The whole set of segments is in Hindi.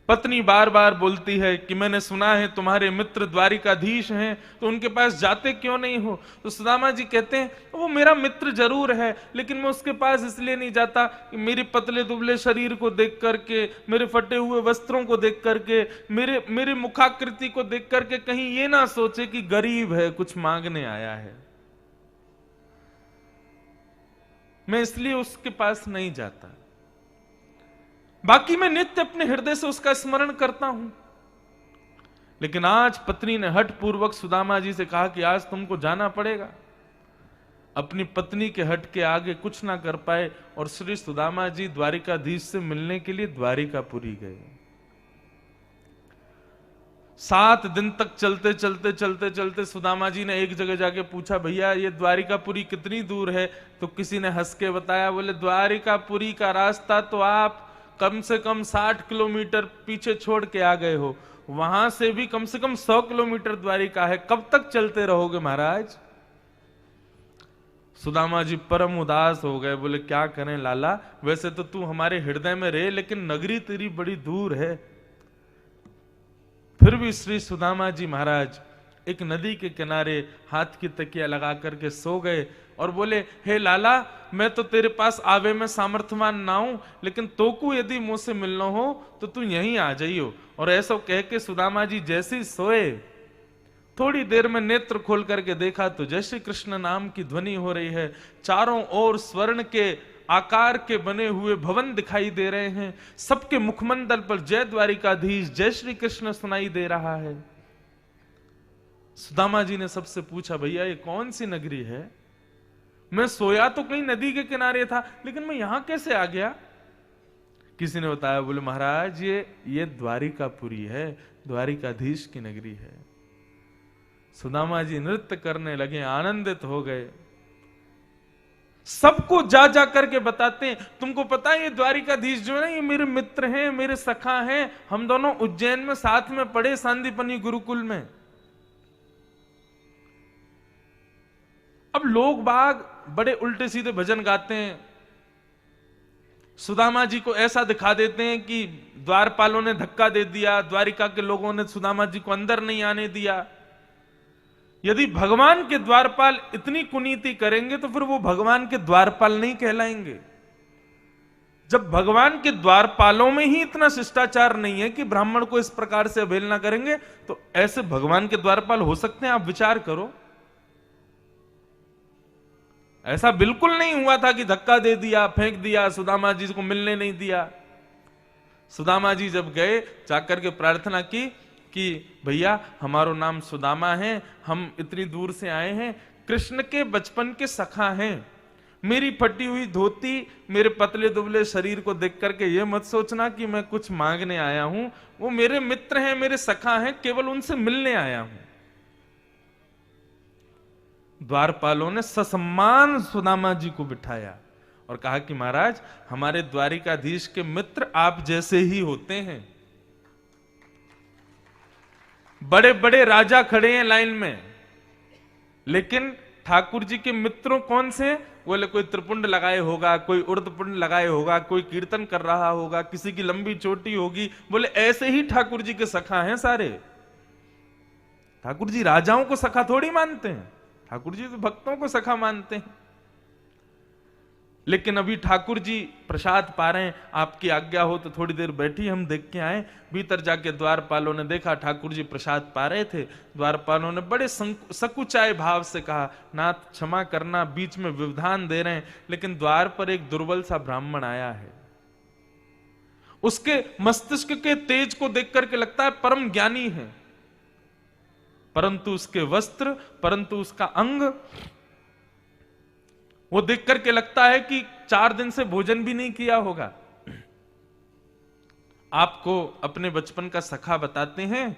पत्नी बार बार बोलती है कि मैंने सुना है तुम्हारे मित्र द्वारिकाधीश हैं, तो उनके पास जाते क्यों नहीं हो? तो सुदामा जी कहते हैं वो मेरा मित्र जरूर है, लेकिन मैं उसके पास इसलिए नहीं जाता कि मेरे पतले दुबले शरीर को देख करके, मेरे फटे हुए वस्त्रों को देख करके, मेरे मुखाकृति को देख करके कहीं ये ना सोचे कि गरीब है, कुछ मांगने आया है। मैं इसलिए उसके पास नहीं जाता। बाकी मैं नित्य अपने हृदय से उसका स्मरण करता हूं। लेकिन आज पत्नी ने हठ पूर्वक सुदामा जी से कहा कि आज तुमको जाना पड़ेगा। अपनी पत्नी के हठ के आगे कुछ ना कर पाए और श्री सुदामा जी द्वारिकाधीश से मिलने के लिए द्वारिकापुरी गए। 7 दिन तक चलते चलते चलते चलते सुदामा जी ने एक जगह जाके पूछा, भैया ये द्वारिकापुरी कितनी दूर है? तो किसी ने हंस के बताया, बोले द्वारिकापुरी का रास्ता तो आप कम से कम 60 किलोमीटर पीछे छोड़ के आ गए हो, वहां से भी कम से कम 100 किलोमीटर द्वारिका है, कब तक चलते रहोगे महाराज? सुदामा जी परम उदास हो गए, बोले क्या करें लाला, वैसे तो तू हमारे हृदय में रहे, लेकिन नगरी तेरी बड़ी दूर है। फिर भी श्री सुदामा जी महाराज एक नदी के किनारे हाथ की तकिया लगा करके सो गए और बोले, हे लाला, मैं तो तेरे पास आवे में सामर्थ्यवान ना हूं, लेकिन तोकू यदि मुझसे मिलना हो तो तू यहीं आ जाइयो। और ऐसा कह के सुदामा जी जैसे ही सोए, थोड़ी देर में नेत्र खोल करके देखा तो जय श्री कृष्ण नाम की ध्वनि हो रही है। चारों ओर स्वर्ण के आकार के बने हुए भवन दिखाई दे रहे हैं, सबके मुखमंडल पर जय द्वारिकाधीश, जय श्री कृष्ण सुनाई दे रहा है। सुदामा जी ने सबसे पूछा, भैया ये कौन सी नगरी है? मैं सोया तो कहीं नदी के किनारे था, लेकिन मैं यहां कैसे आ गया? किसी ने बताया, बोले महाराज ये द्वारिकापुरी है, द्वारिकाधीश की नगरी है। सुदामा जी नृत्य करने लगे, आनंदित हो गए, सबको जा जा करके बताते हैं, तुमको पता है ये द्वारिकाधीश जो है ये मेरे मित्र हैं, मेरे सखा हैं, हम दोनों उज्जैन में साथ में पढ़े सांदीपनी गुरुकुल में। अब लोग बाग बड़े उल्टे सीधे भजन गाते हैं, सुदामा जी को ऐसा दिखा देते हैं कि द्वारपालों ने धक्का दे दिया, द्वारिका के लोगों ने सुदामा जी को अंदर नहीं आने दिया। यदि भगवान के द्वारपाल इतनी कुनीति करेंगे तो फिर वो भगवान के द्वारपाल नहीं कहलाएंगे। जब भगवान के द्वारपालों में ही इतना शिष्टाचार नहीं है कि ब्राह्मण को इस प्रकार से अवहेलना करेंगे, तो ऐसे भगवान के द्वारपाल हो सकते हैं? आप विचार करो। ऐसा बिल्कुल नहीं हुआ था कि धक्का दे दिया, फेंक दिया, सुदामा जी को मिलने नहीं दिया। सुदामा जी जब गए, जाकर के प्रार्थना की कि भैया हमारो नाम सुदामा है, हम इतनी दूर से आए हैं, कृष्ण के बचपन के सखा हैं, मेरी फटी हुई धोती, मेरे पतले दुबले शरीर को देख करके ये मत सोचना कि मैं कुछ मांगने आया हूं, वो मेरे मित्र हैं, मेरे सखा हैं, केवल उनसे मिलने आया हूं। द्वारपालों ने ससम्मान सुदामा जी को बिठाया और कहा कि महाराज हमारे द्वारिकाधीश के मित्र आप जैसे ही होते हैं। बड़े बड़े राजा खड़े हैं लाइन में, लेकिन ठाकुर जी के मित्रों कौन से? बोले कोई त्रिपुंड लगाए होगा, कोई उर्दपुंड लगाए होगा, कोई कीर्तन कर रहा होगा, किसी की लंबी चोटी होगी। बोले ऐसे ही ठाकुर जी के सखा हैं सारे। ठाकुर जी राजाओं को सखा थोड़ी मानते हैं, ठाकुर जी तो भक्तों को सखा मानते हैं। लेकिन अभी ठाकुर जी प्रसाद पा रहे हैं, आपकी आज्ञा हो तो थोड़ी देर बैठी हम देख के आए। भीतर जाके द्वारपालों ने देखा ठाकुर जी प्रसाद पा रहे थे। द्वारपालों ने बड़े सकुचाए भाव से कहा, नाथ क्षमा करना, बीच में व्यवधान दे रहे हैं, लेकिन द्वार पर एक दुर्बल सा ब्राह्मण आया है, उसके मस्तिष्क के तेज को देख करके लगता है परम ज्ञानी है, परंतु उसके वस्त्र, परंतु उसका अंग, वो देख करके लगता है कि 4 दिन से भोजन भी नहीं किया होगा। आपको अपने बचपन का सखा बताते हैं,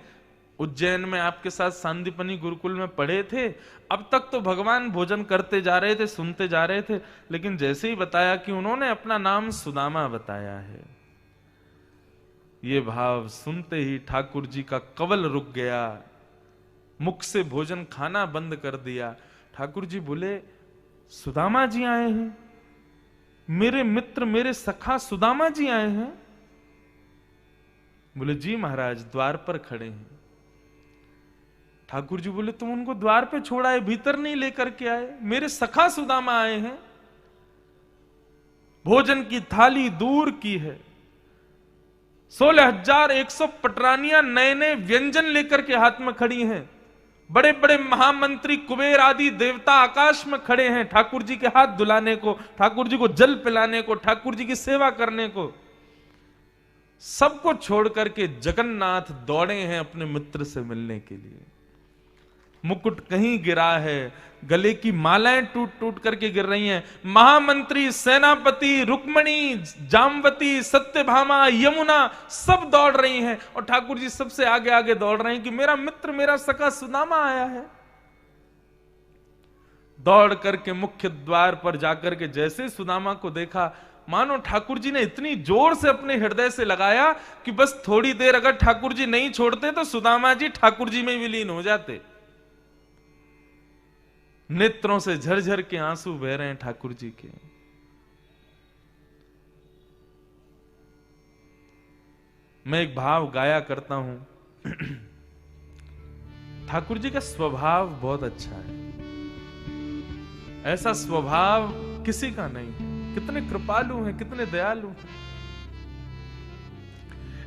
उज्जैन में आपके साथ सांदीपनी गुरुकुल में पढ़े थे, अब तक तो भगवान भोजन करते जा रहे थे, सुनते जा रहे थे, लेकिन जैसे ही बताया कि उन्होंने अपना नाम सुदामा बताया है, ये भाव सुनते ही ठाकुर जी का कवल रुक गया, मुख से भोजन खाना बंद कर दिया। ठाकुर जी बोले, सुदामा जी आए हैं, मेरे मित्र मेरे सखा सुदामा जी आए हैं, बोले जी महाराज द्वार पर खड़े हैं। ठाकुर जी बोले तुम उनको द्वार पे छोड़ा है, भीतर नहीं लेकर के आए? मेरे सखा सुदामा आए हैं, भोजन की थाली दूर की है, 16,100 पटरानियां नए नए व्यंजन लेकर के हाथ में खड़ी हैं, बड़े बड़े महामंत्री कुबेर आदि देवता आकाश में खड़े हैं ठाकुर जी के हाथ धुलाने को, ठाकुर जी को जल पिलाने को, ठाकुर जी की सेवा करने को। सबको छोड़ करके जगन्नाथ दौड़े हैं अपने मित्र से मिलने के लिए। मुकुट कहीं गिरा है, गले की मालाएं टूट टूट करके गिर रही हैं। महामंत्री, सेनापति, रुक्मणी, जामवती, सत्यभामा, यमुना सब दौड़ रही हैं और ठाकुर जी सबसे आगे आगे दौड़ रहे हैं कि मेरा मित्र, मेरा सखा सुदामा आया है। दौड़ करके मुख्य द्वार पर जाकर के जैसे सुदामा को देखा, मानो ठाकुर जी ने इतनी जोर से अपने हृदय से लगाया कि बस थोड़ी देर अगर ठाकुर जी नहीं छोड़ते तो सुदामा जी ठाकुर जी में विलीन हो जाते। नेत्रों से झरझर के आंसू बह रहे हैं ठाकुर जी के। मैं एक भाव गाया करता हूं। ठाकुर जी का स्वभाव बहुत अच्छा है, ऐसा स्वभाव किसी का नहीं है। कितने कृपालु हैं, कितने दयालु हैं।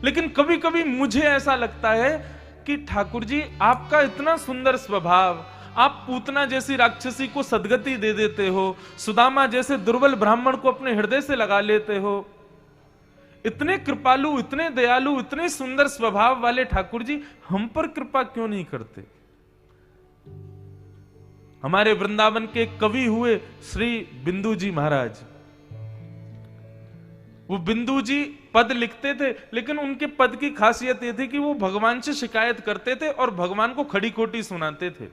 लेकिन कभी कभी मुझे ऐसा लगता है कि ठाकुर जी आपका इतना सुंदर स्वभाव, आप पूतना जैसी राक्षसी को सदगति दे देते हो, सुदामा जैसे दुर्बल ब्राह्मण को अपने हृदय से लगा लेते हो, इतने कृपालु, इतने दयालु, इतने सुंदर स्वभाव वाले ठाकुर जी हम पर कृपा क्यों नहीं करते? हमारे वृंदावन के कवि हुए श्री बिंदु जी महाराज। वो बिंदु जी पद लिखते थे, लेकिन उनके पद की खासियत यह थी कि वो भगवान से शिकायत करते थे और भगवान को खड़ी खोटी सुनाते थे।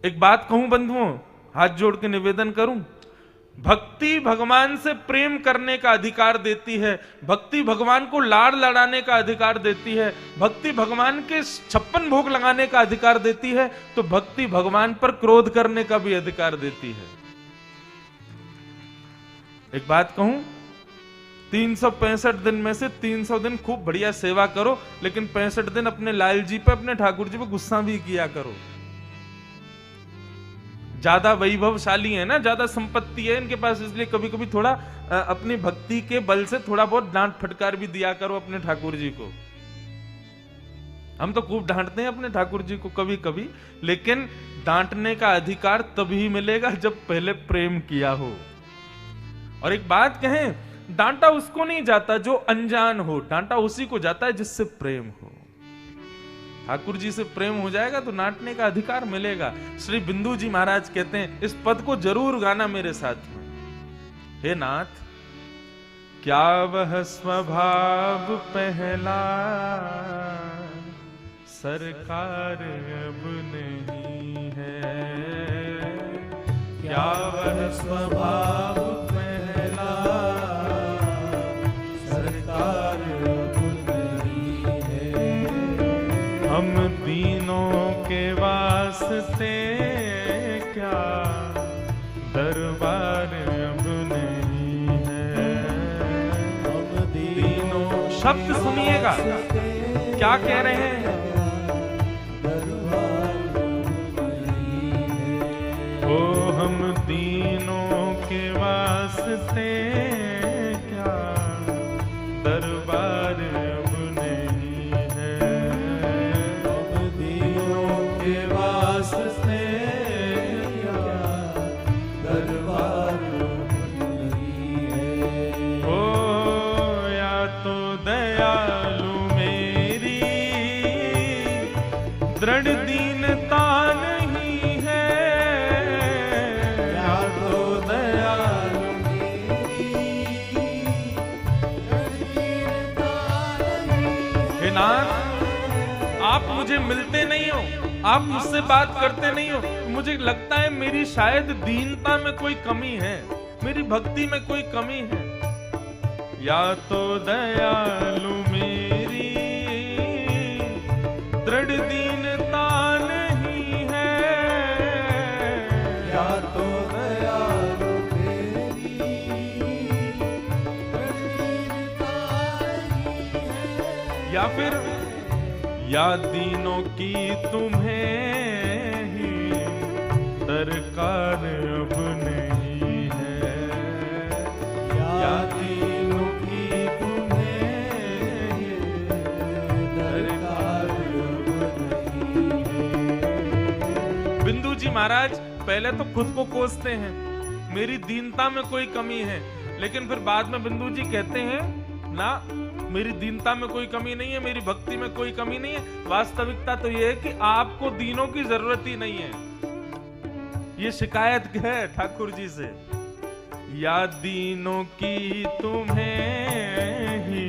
एक बात कहूं बंधुओं, हाथ जोड़ के निवेदन करूं, भक्ति भगवान से प्रेम करने का अधिकार देती है, भक्ति भगवान को लाड़ लड़ाने का अधिकार देती है, भक्ति भगवान के 56 भोग लगाने का अधिकार देती है, तो भक्ति भगवान पर क्रोध करने का भी अधिकार देती है। एक बात कहूं, 365 दिन में से 300 दिन खूब बढ़िया सेवा करो, लेकिन 65 दिन अपने लाल जी पे, अपने ठाकुर जी पे गुस्सा भी किया करो। ज्यादा वैभवशाली है ना, ज्यादा संपत्ति है इनके पास, इसलिए कभी कभी थोड़ा अपनी भक्ति के बल से थोड़ा बहुत डांट फटकार भी दिया करो अपने ठाकुर जी को। हम तो खूब डांटते हैं अपने ठाकुर जी को कभी कभी, लेकिन डांटने का अधिकार तभी मिलेगा जब पहले प्रेम किया हो। और एक बात कहें, डांटा उसको नहीं जाता जो अनजान हो, डांटा उसी को जाता है जिससे प्रेम हो। ठाकुर जी से प्रेम हो जाएगा तो डांटने का अधिकार मिलेगा। श्री बिंदु जी महाराज कहते हैं, इस पद को जरूर गाना मेरे साथ में। हे नाथ, क्या वह स्वभाव पहला सरकार अब नहीं है, क्या वह स्वभाव पहला सरकार अब नहीं है, हम तीनों के वास्ते क्या दरबार अब नहीं है। हम तीनों, शब्द सुनिएगा क्या कह रहे हैं, ओ हम तीनों के वास्ते क्या दरबार अब नहीं है, हम तीनों के वास्ते क्या दरबार अब नहीं है। ओ या तो दयालु मेरी दृढ़ दीनता नहीं है, या तो दयालु मेरी दृढ़ दीनता नहीं। हे नाथ, आप मुझे मिलते नहीं हो, आप मुझसे बात करते नहीं हो, मुझे लगता है मेरी शायद दीनता में कोई कमी है, मेरी भक्ति में कोई कमी है। या तो दयालु मेरी दृढ़ दीनता नहीं है, या तो दयालु मेरी दृढ़ दीनता नहीं या फिर या दीनों की तुम्हें ही दरकार अब नहीं है, या दीनों की तुम्हें ही दरकार अब नहीं है। बिंदु जी महाराज पहले तो खुद को कोसते हैं, मेरी दीनता में कोई कमी है, लेकिन फिर बाद में बिंदु जी कहते हैं ना, मेरी दीनता में कोई कमी नहीं है, मेरी भक्ति में कोई कमी नहीं है। वास्तविकता तो यह है कि आपको दीनों की जरूरत ही नहीं है। ये शिकायत है ठाकुर जी से, या दीनों की तुम्हें ही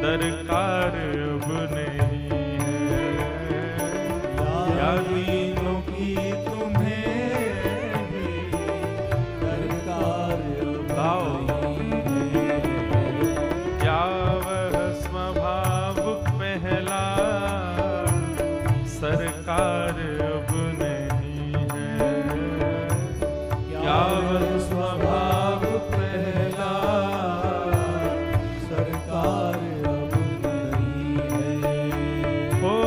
दरकार अब नहीं है, या दीनों की तुम्हें ही दरकार अब सरकार अब नहीं है, क्या वह स्वभाव पहला सरकार अब नहीं है। हो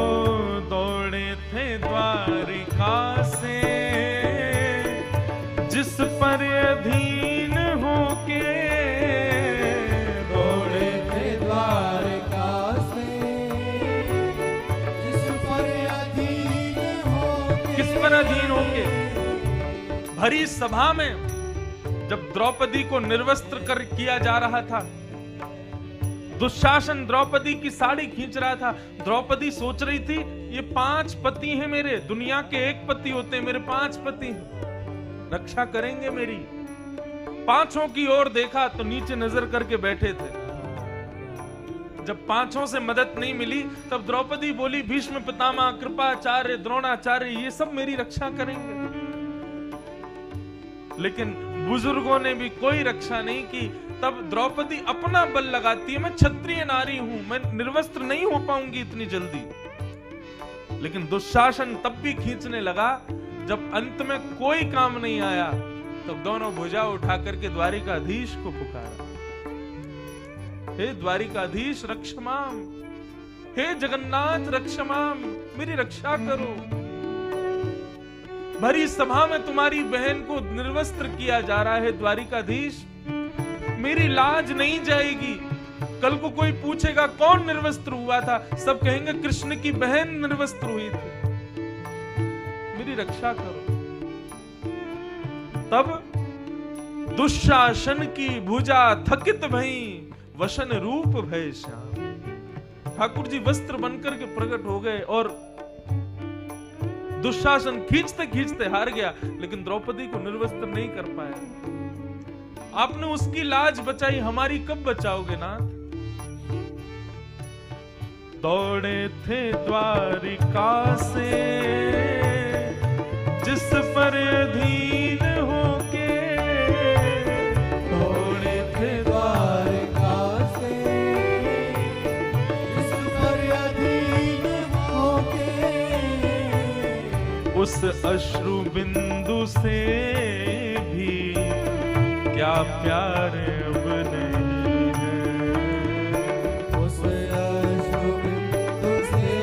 दौड़े थे द्वारिका से जिस पर अधीन होके, दौड़े थे द्वारिका पर अधीन होके। भरी सभा में जब द्रौपदी को निर्वस्त्र कर किया जा रहा था, दुशासन द्रौपदी की साड़ी खींच रहा था, द्रौपदी सोच रही थी ये 5 पति हैं मेरे, दुनिया के 1 पति होते हैं, मेरे 5 पति हैं, रक्षा करेंगे मेरी। 5 की ओर देखा तो नीचे नजर करके बैठे थे। जब 5 से मदद नहीं मिली तब द्रौपदी बोली भीष्म पितामह, कृपाचार्य, द्रोणाचार्य ये सब मेरी रक्षा करेंगे, लेकिन बुजुर्गों ने भी कोई रक्षा नहीं की। तब द्रौपदी अपना बल लगाती है, मैं क्षत्रिय नारी हूं, मैं निर्वस्त्र नहीं हो पाऊंगी इतनी जल्दी। लेकिन दुशासन तब भी खींचने लगा। जब अंत में कोई काम नहीं आया तब दोनों भुजा उठा करके द्वारिकाधीश को पुकारा, हे द्वारिकाधीश रक्षमाम, हे जगन्नाथ रक्षमाम, मेरी रक्षा करो। भरी सभा में तुम्हारी बहन को निर्वस्त्र किया जा रहा है द्वारिकाधीश, मेरी लाज नहीं जाएगी। कल को कोई पूछेगा कौन निर्वस्त्र हुआ था, सब कहेंगे कृष्ण की बहन निर्वस्त्र हुई थी, मेरी रक्षा करो। तब दुशासन की भुजा थकित भई, वशन रूप भय श्याम। ठाकुर जी वस्त्र बनकर के प्रकट हो गए और दुशासन खींचते खींचते हार गया, लेकिन द्रौपदी को निर्वस्त्र नहीं कर पाया। आपने उसकी लाज बचाई, हमारी कब बचाओगे नाथ? दौड़े थे द्वारिका से जिस पर अधीन होके, दौड़े थे द्वारिका से जिस पर अधीन होके, उस अश्रु बिंदु से भी क्या प्यार अब नहीं है, उस अश्रु बिंदु से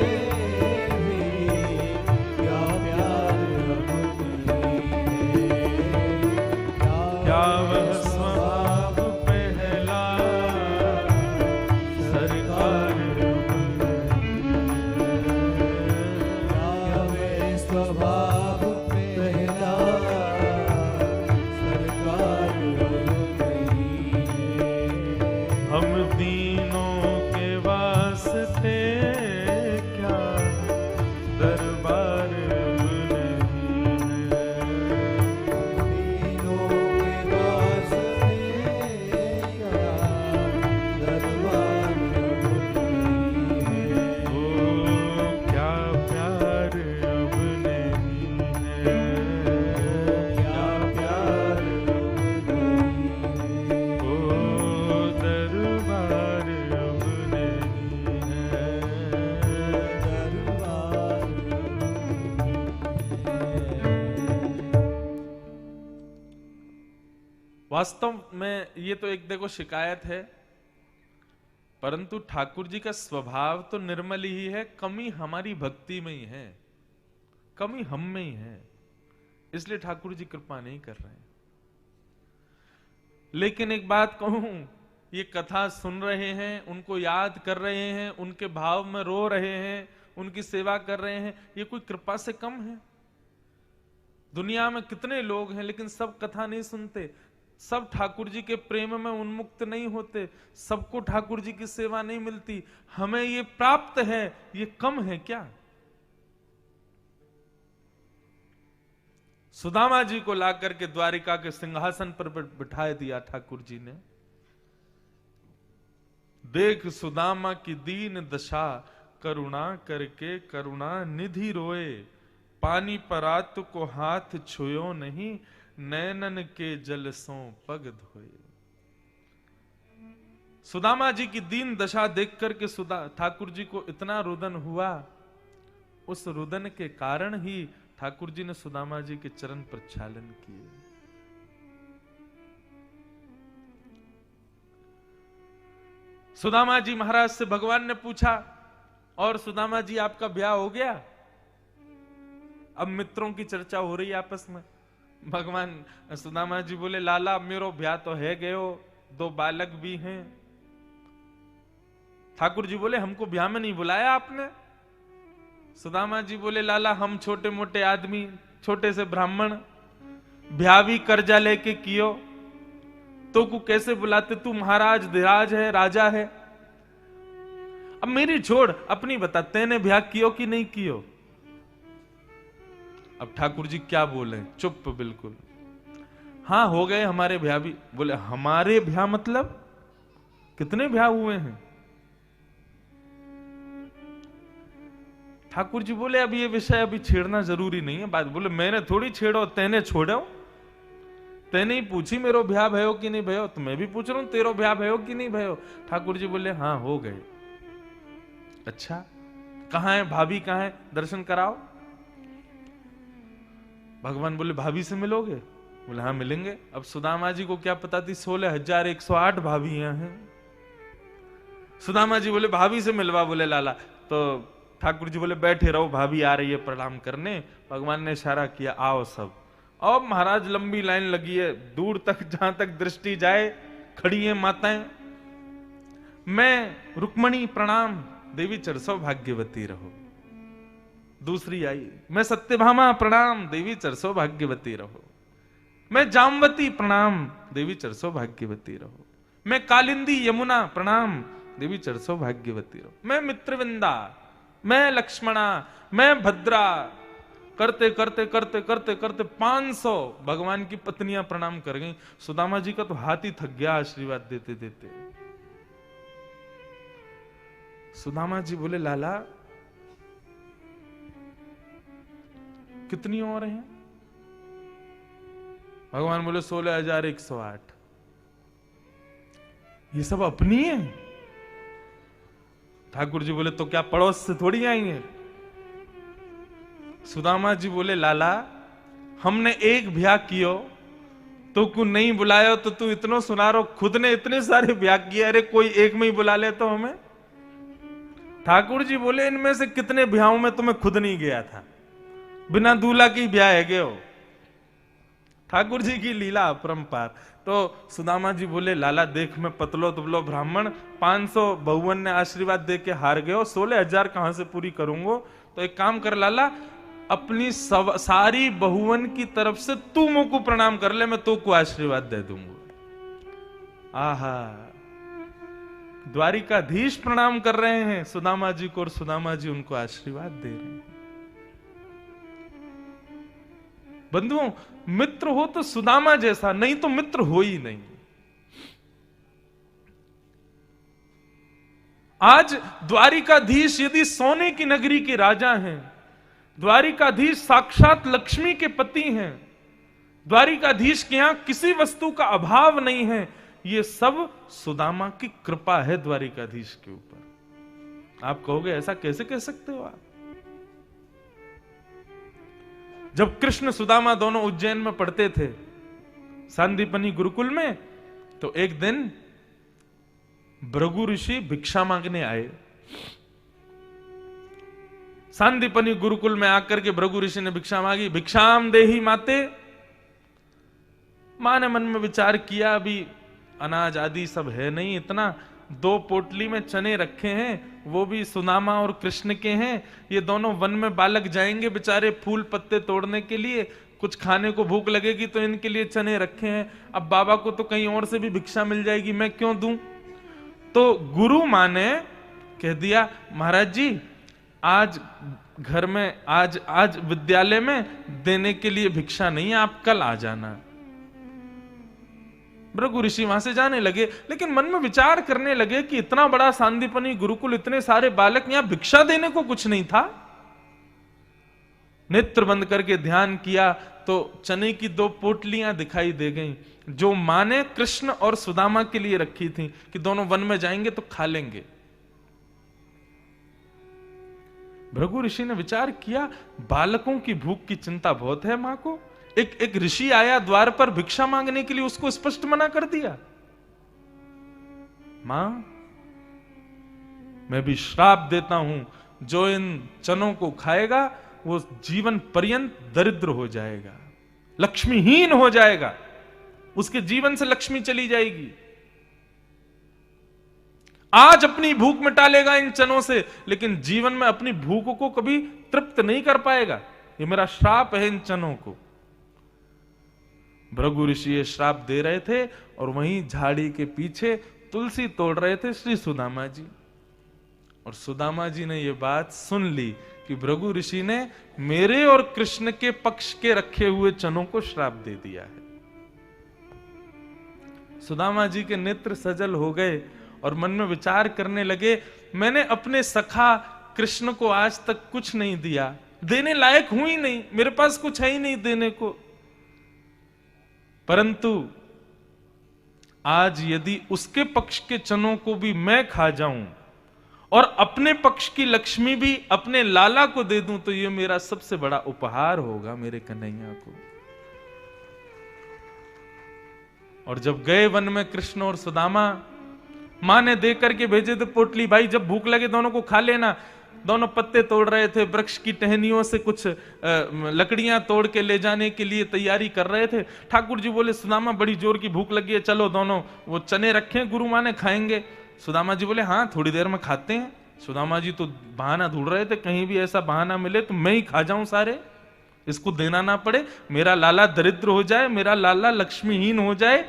भी क्या प्यार अब नहीं है, क्या वह स्वभाव पहला सरकार अब नहीं है, क्या वे स्वभाव पहला सरकार अब नहीं है। हम दीनों के वास्ते क्या दरबार अब नहीं है, दीनों के वास्ते क्या दरबार अब नहीं है, ओ क्या प्यार अब नहीं है, क्या प्यार अब नहीं है, ओ दरबार अब नहीं है, दरबार वास्तव में ये तो एक देखो शिकायत है परंतु ठाकुर जी का स्वभाव तो निर्मल ही है, कमी हमारी भक्ति में ही है, कमी हम में ही है, इसलिए ठाकुर जी कृपा नहीं कर रहे हैं। लेकिन एक बात कहूं, ये कथा सुन रहे हैं, उनको याद कर रहे हैं, उनके भाव में रो रहे हैं, उनकी सेवा कर रहे हैं, ये कोई कृपा से कम है? दुनिया में कितने लोग हैं लेकिन सब कथा नहीं सुनते, सब ठाकुर जी के प्रेम में उन्मुक्त नहीं होते, सबको ठाकुर जी की सेवा नहीं मिलती। हमें ये प्राप्त है, ये कम है क्या? सुदामा जी को लाकर के द्वारिका के सिंहासन पर बिठा दिया ठाकुर जी ने। देख सुदामा की दीन दशा, करुणा करके करुणा निधि रोए, पानी परात को हाथ छुयो नहीं, नैनन के जल सो पग धोए। सुदामा जी की दीन दशा देख करके ठाकुर जी को इतना रुदन हुआ, उस रुदन के कारण ही ठाकुर जी ने सुदामा जी के चरण प्रक्षालन किए। सुदामा जी महाराज से भगवान ने पूछा, और सुदामा जी आपका ब्याह हो गया? अब मित्रों की चर्चा हो रही है आपस में। भगवान सुदामा जी बोले, लाला मेरो ब्याह तो है गयो, 2 बालक भी हैं। ठाकुर जी बोले, हमको ब्याह में नहीं बुलाया आपने? सुदामा जी बोले, लाला हम छोटे मोटे आदमी, छोटे से ब्राह्मण, ब्याह भी कर्जा लेके कियो तो को कैसे बुलाते? तू महाराज धीराज है, राजा है। अब मेरी छोड़, अपनी बता, तेने ब्याह कियो कि नहीं कियो? अब ठाकुर जी क्या बोले? चुप बिल्कुल। हाँ हो गए हमारे ब्याह भी। बोले हमारे ब्याह मतलब कितने ब्याह हुए हैं? ठाकुर जी बोले अब ये विषय अभी छेड़ना जरूरी नहीं है। बात बोले मैंने थोड़ी छेड़ो, तेने छोड़ो, तेने ही पूछी मेरो ब्याह भयो कि नहीं भयो, तो मैं भी पूछ रहा हूं तेरो ब्याह भयो कि नहीं भयो। ठाकुर जी बोले हाँ हो गए। अच्छा कहां है भाभी, कहां है, दर्शन कराओ। भगवान बोले भाभी से मिलोगे? बोले हाँ मिलेंगे। अब सुदामा जी को क्या पता थी 16,108 भाभी यहां हैं। सुदामा जी बोले भाभी से मिलवा। बोले लाला। तो ठाकुर जी बोले बैठे रहो, भाभी आ रही है प्रणाम करने। भगवान ने इशारा किया आओ सब। अब महाराज लंबी लाइन लगी है, दूर तक जहां तक दृष्टि जाए खड़ी है माताएं। मैं रुक्मणी प्रणाम, देवी चरसो भाग्यवती रहो। दूसरी आई, मैं सत्यभामा प्रणाम, देवी चरसो भाग्यवती रहो। मैं जामवती प्रणाम, देवी चरसो भाग्यवती रहो। मैं कालिंदी यमुना प्रणाम, देवी चरसो भाग्यवती रहो। मैं मित्रविंदा, मैं लक्ष्मणा, मैं भद्रा, करते करते करते करते करते 500 भगवान की पत्नियां प्रणाम कर गई। सुदामा जी का तो हाथ ही थक गया आशीर्वाद देते देते। सुदामा जी बोले लाला कितनी और हैं? भगवान बोले 16,108। ये सब अपनी है? ठाकुर जी बोले तो क्या पड़ोस से थोड़ी आई है? सुदामा जी बोले लाला हमने एक ब्याह कियो तो को नहीं बुलाया, तो तू इतनो सुना रहो, खुद ने इतने सारे ब्याह किए, अरे कोई एक में ही बुला ले तो हमें। ठाकुर जी बोले इनमें से कितने ब्याहों में तुम्हें खुद नहीं गया था, बिना दूल्हा की ब्याह है गए हो। ठाकुर जी की लीला अपरंपार। तो सुदामा जी बोले लाला देख मैं पतलो दुबलो ब्राह्मण, 500 बहुवन ने आशीर्वाद दे के हार गए हो, 16,000 कहां से पूरी करूंगो? तो एक काम कर लाला, अपनी सारी बहुवन की तरफ से तू मुझको प्रणाम कर ले, मैं तो को आशीर्वाद दे दूंगा। आहा, द्वारिकाधीश प्रणाम कर रहे हैं सुदामा जी को और सुदामा जी उनको आशीर्वाद दे रहे हैं। बंधुओं मित्र हो तो सुदामा जैसा, नहीं तो मित्र हो ही नहीं। आज द्वारिकाधीश यदि सोने की नगरी के राजा हैं, द्वारिकाधीश साक्षात लक्ष्मी के पति हैं, द्वारिकाधीश के यहां किसी वस्तु का अभाव नहीं है, ये सब सुदामा की कृपा है द्वारिकाधीश के ऊपर। आप कहोगे ऐसा कैसे कह सकते हो आप? जब कृष्ण सुदामा दोनों उज्जैन में पढ़ते थे सांदीपनी गुरुकुल में, तो एक दिन भृगु ऋषि भिक्षा मांगने आए। सांदीपनी गुरुकुल में आकर के भृगु ऋषि ने भिक्षा मांगी। भिक्षाम देहि माते। मां ने मन में विचार किया, अभी अनाज आदि सब है नहीं इतना, 2 पोटली में चने रखे हैं, वो भी सुदामा और कृष्ण के हैं। ये दोनों वन में बालक जाएंगे बेचारे फूल पत्ते तोड़ने के लिए, कुछ खाने को भूख लगेगी तो इनके लिए चने रखे हैं। अब बाबा को तो कहीं और से भी भिक्षा मिल जाएगी, मैं क्यों दूं? तो गुरु मां ने कह दिया, महाराज जी आज घर में, आज विद्यालय में देने के लिए भिक्षा नहीं है, आप कल आ जाना। भृगु ऋषि वहां से जाने लगे, लेकिन मन में विचार करने लगे कि इतना बड़ा सांदीपनी गुरुकुल, इतने सारे बालक, यहां भिक्षा देने को कुछ नहीं था। नेत्र बंद करके ध्यान किया तो चने की 2 पोटलियां दिखाई दे गईं, जो मां ने कृष्ण और सुदामा के लिए रखी थी कि दोनों वन में जाएंगे तो खा लेंगे। भृगु ऋषि ने विचार किया, बालकों की भूख की चिंता बहुत है मां को। एक ऋषि आया द्वार पर भिक्षा मांगने के लिए, उसको स्पष्ट मना कर दिया। मां, मैं भी श्राप देता हूं, जो इन चनों को खाएगा वो जीवन पर्यंत दरिद्र हो जाएगा, लक्ष्मीहीन हो जाएगा, उसके जीवन से लक्ष्मी चली जाएगी। आज अपनी भूख मिटा लेगा इन चनों से, लेकिन जीवन में अपनी भूख को कभी तृप्त नहीं कर पाएगा। ये मेरा श्राप है इन चनों को। भृगु ऋषि ये श्राप दे रहे थे और वहीं झाड़ी के पीछे तुलसी तोड़ रहे थे श्री सुदामा जी। और सुदामा जी ने ये बात सुन ली कि भृगु ऋषि ने मेरे और कृष्ण के पक्ष के रखे हुए चनों को श्राप दे दिया है। सुदामा जी के नेत्र सजल हो गए और मन में विचार करने लगे, मैंने अपने सखा कृष्ण को आज तक कुछ नहीं दिया, देने लायक हूं ही नहीं, मेरे पास कुछ है ही नहीं देने को। परंतु आज यदि उसके पक्ष के चनों को भी मैं खा जाऊं और अपने पक्ष की लक्ष्मी भी अपने लाला को दे दूं, तो यह मेरा सबसे बड़ा उपहार होगा मेरे कन्हैया को। और जब गए वन में कृष्ण और सुदामा, मां ने दे करके भेजे थे पोटली, भाई जब भूख लगे दोनों को खा लेना। दोनों पत्ते तोड़ रहे थे, वृक्ष की टहनियों से कुछ लकड़ियां तोड़ के ले जाने के लिए तैयारी कर रहे थे। ठाकुर जी बोले, सुदामा बड़ी जोर की भूख लगी है, चलो दोनों वो चने रखे गुरु मां ने, खाएंगे। सुदामा जी बोले, हाँ थोड़ी देर में खाते हैं। सुदामा जी तो बहाना ढूंढ रहे थे, कहीं भी ऐसा बहाना मिले तो मैं ही खा जाऊं सारे, इसको देना ना पड़े, मेरा लाला दरिद्र हो जाए, मेरा लाला लक्ष्मीहीन हो जाए,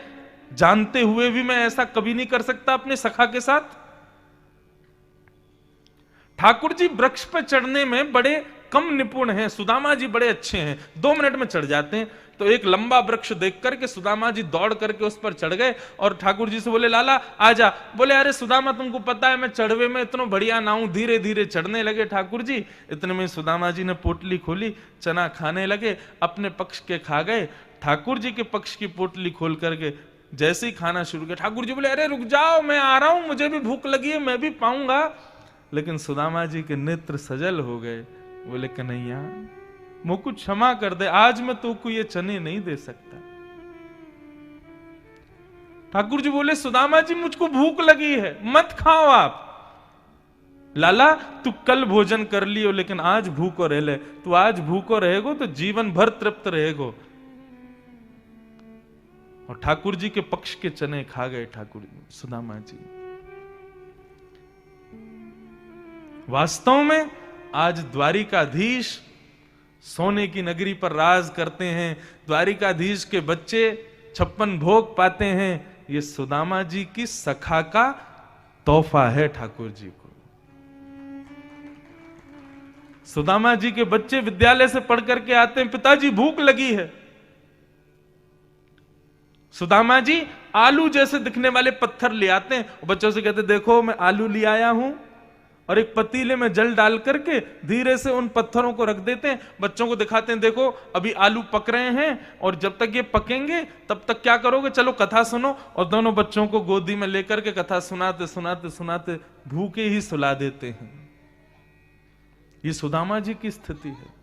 जानते हुए भी मैं ऐसा कभी नहीं कर सकता अपने सखा के साथ। ठाकुर जी वृक्ष पर चढ़ने में बड़े कम निपुण हैं, सुदामा जी बड़े अच्छे हैं, 2 मिनट में चढ़ जाते हैं। तो एक लंबा वृक्ष देख करके सुदामा जी दौड़ करके उस पर चढ़ गए और ठाकुर जी से बोले, लाला आजा। बोले, अरे सुदामा तुमको पता है मैं चढ़वे में इतना बढ़िया ना हूं। धीरे धीरे चढ़ने लगे ठाकुर जी। इतने में सुदामा जी ने पोटली खोली, चना खाने लगे, अपने पक्ष के खा गए। ठाकुर जी के पक्ष की पोटली खोल करके जैसे ही खाना शुरू किया, ठाकुर जी बोले, अरे रुक जाओ, मैं आ रहा हूं, मुझे भी भूख लगी है, मैं भी पाऊंगा। लेकिन सुदामा जी के नेत्र सजल हो गए। बोले, कन्हैया मुझको क्षमा कर दे, आज मैं तुमको ये चने नहीं दे सकता। ठाकुर जी बोले, सुदामा जी मुझको भूख लगी है, मत खाओ आप। लाला तू कल भोजन कर लियो, लेकिन आज भूखो रह ले। तू आज भूखो रहेगो तो जीवन भर तृप्त रहेगो। और ठाकुर जी के पक्ष के चने खा गए ठाकुर सुदामा जी। वास्तव में आज द्वारिकाधीश सोने की नगरी पर राज करते हैं, द्वारिकाधीश के बच्चे 56 भोग पाते हैं। ये सुदामा जी की सखा का तोहफा है ठाकुर जी को। सुदामा जी के बच्चे विद्यालय से पढ़ करके आते हैं, पिताजी भूख लगी है। सुदामा जी आलू जैसे दिखने वाले पत्थर ले आते हैं, बच्चों से कहते, देखो मैं आलू ले आया हूं। और एक पतीले में जल डाल करके धीरे से उन पत्थरों को रख देते हैं, बच्चों को दिखाते हैं, देखो अभी आलू पक रहे हैं और जब तक ये पकेंगे तब तक क्या करोगे, चलो कथा सुनो। और दोनों बच्चों को गोदी में लेकर के कथा सुनाते सुनाते सुनाते भूखे ही सुला देते हैं। ये सुदामा जी की स्थिति है।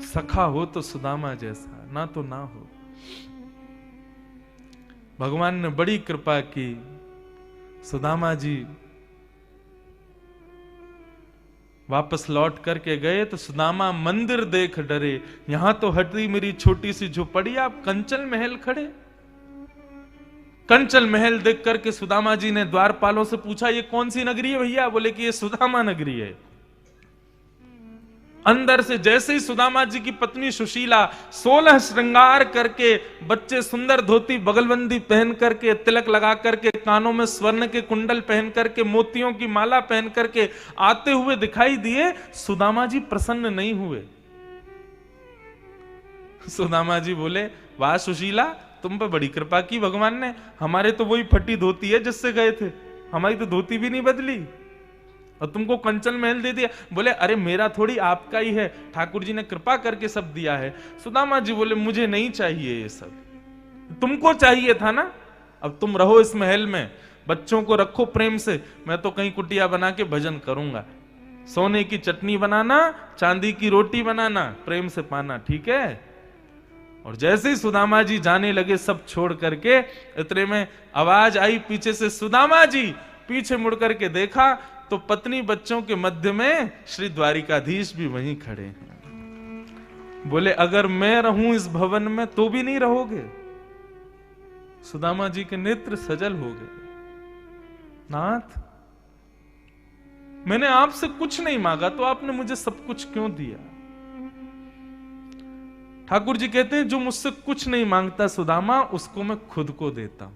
सखा हो तो सुदामा जैसा, ना तो ना हो। भगवान ने बड़ी कृपा की। सुदामा जी वापस लौट करके गए तो सुदामा मंदिर देख डरे, यहां तो हटी मेरी छोटी सी झोपड़ी, आप कंचन महल खड़े। कंचन महल देख करके सुदामा जी ने द्वारपालों से पूछा, ये कौन सी नगरी है भैया? बोले कि ये सुदामा नगरी है। अंदर से जैसे ही सुदामा जी की पत्नी सुशीला 16 श्रृंगार करके, बच्चे सुंदर धोती बगलबंदी पहन करके, तिलक लगा करके, कानों में स्वर्ण के कुंडल पहन करके, मोतियों की माला पहन करके आते हुए दिखाई दिए, सुदामा जी प्रसन्न नहीं हुए। सुदामा जी बोले, वाह सुशीला, तुम पे बड़ी कृपा की भगवान ने, हमारे तो वही फटी धोती है जिससे गए थे, हमारी तो धोती भी नहीं बदली और तुमको कंचन महल दे दिया। बोले अरे मेरा थोड़ी आपका ही है, ठाकुर जी ने कृपा करके सब दिया है। सुदामा जी बोले मुझे नहीं चाहिए ये सब, तुमको चाहिए था ना, अब तुम रहो इस महल में, बच्चों को रखो प्रेम से, मैं तो कहीं कुटिया बना के भजन करूंगा, सोने की चटनी बनाना, चांदी की रोटी बनाना, प्रेम से पाना, ठीक है। और जैसे ही सुदामा जी जाने लगे सब छोड़ करके, इतने में आवाज आई पीछे से, सुदामा जी। पीछे मुड़ करके देखा तो पत्नी बच्चों के मध्य में श्री द्वारिकाधीश भी वहीं खड़े हैं। बोले अगर मैं रहूं इस भवन में तो भी नहीं रहोगे? सुदामा जी के नेत्र सजल हो गए। नाथ, मैंने आपसे कुछ नहीं मांगा तो आपने मुझे सब कुछ क्यों दिया? ठाकुर जी कहते हैं जो मुझसे कुछ नहीं मांगता सुदामा, उसको मैं खुद को देता हूं,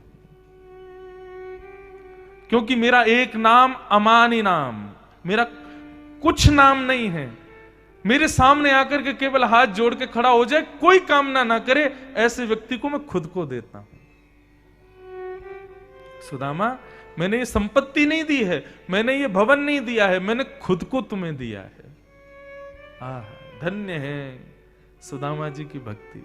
क्योंकि मेरा एक नाम अमानी नाम, मेरा कुछ नाम नहीं है। मेरे सामने आकर के केवल हाथ जोड़ के खड़ा हो जाए, कोई कामना ना करे, ऐसे व्यक्ति को मैं खुद को देता हूं। सुदामा, मैंने ये संपत्ति नहीं दी है, मैंने ये भवन नहीं दिया है, मैंने खुद को तुम्हें दिया है। धन्य है सुदामा जी की भक्ति।